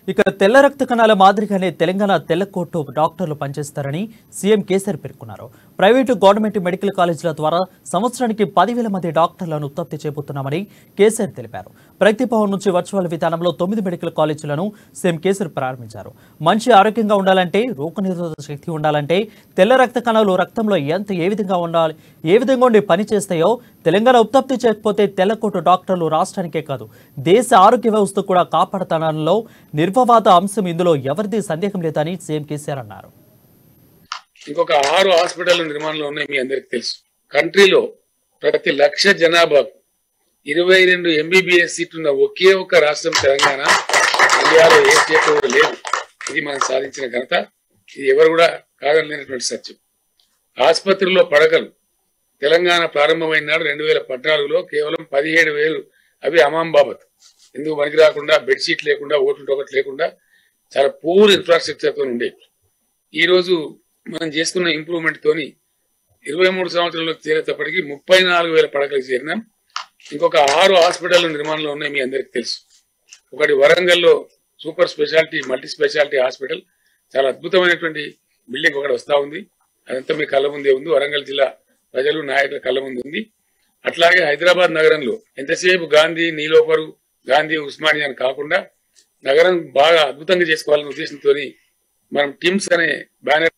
ఇక తెల్ల రక్త కణాల మాదిరిగానే తెలంగాణ తెల్ల కోర్టు డాక్టర్లు పనిచేస్తారని సీఎం కేసీఆర్ పేర్కొన్నారు. ప్రైవేటు గవర్నమెంట్ మెడికల్ కాలేజీల ద్వారా సంవత్సరానికి 10,000 మంది డాక్టర్లను ఉత్పత్తి చేయబోతున్నామని కేసీఆర్ తెలిపారు. ప్రగతి భవన్ నుంచి వర్చువల్ విధానంలో 9 మెడికల్ కాలేజీలను సీఎం కేసీఆర్ ప్రారంభించారు. మంచి ఆరోగ్యంగా ఉండాలంటే, రోగనిరోధక శక్తి ఉండాలంటే తెల్ల రక్త కణాలు రక్తంలో ఏ విధంగా ఉండి పనిచేస్తాయో తెలంగాణ ఉత్పత్తి చేయకపోతే తెల్ల కోర్టు డాక్టర్లు రాష్ట్రానికే కాదు దేశ ఆరోగ్య వ్యవస్థ కూడా కాపాడతానలో నిర్వవాద అంశం ఇందులో ఎవరిది సందేహం లేదని సీఎం కేసీఆర్ అన్నారు. ఇంకొక 6 హాస్పిటల్ నిర్మాణంలో ఉన్నాయి. మీ అందరికి తెలుసు. కంట్రీలో ప్రతి లక్ష జనాభా 22 ఎంబీబీఎస్ సీట్లున్న ఒకే ఒక్క రాష్ట్రం తెలంగాణ. ఇండియాలో ఏ స్టేట్ కూడా లేదు. ఇది మనం సాధించిన ఘనత. ఇది ఎవరు కూడా కాదనలేనటువంటి సత్యం. ఆసుపత్రుల్లో పడకలు తెలంగాణ ప్రారంభమైన నాడు 2014లో కేవలం 17,000. అవి అమాం బాబత్. ఎందుకు పనికి రాకుండా, బెడ్షీట్ లేకుండా, ఓట్లు ఒకటి లేకుండా చాలా పూర్ ఇన్ఫ్రాస్ట్రక్చర్ తో ఉండేవి. ఈ రోజు మనం చేసుకున్న ఇంప్రూవ్మెంట్ తోని 23 సంవత్సరాలకు చేరేటప్పటికి 34,000 పడకలకు చేరినాం. ఇంకొక 6 హాస్పిటల్ నిర్మాణంలో ఉన్నాయి. మీ అందరికి తెలుసు. ఒకటి వరంగల్లో super speciality multi speciality hospital, చాలా అద్భుతమైనటువంటి బిల్డింగ్ ఒకటి వస్తా ఉంది. అదంతా మీ కళ్ళ ముందే ఉంది. వరంగల్ జిల్లా ప్రజలు నాయకుల కళ్ళ ముందు ఉంది. అట్లాగే హైదరాబాద్ నగరంలో ఎంతసేపు గాంధీ, నీలోఫరు, గాంధీ, ఉస్మానియా అని కాకుండా నగరం బాగా అద్భుతంగా చేసుకోవాలనే ఉద్దేశంతో మనం టిమ్స్ అనే బ్యానర్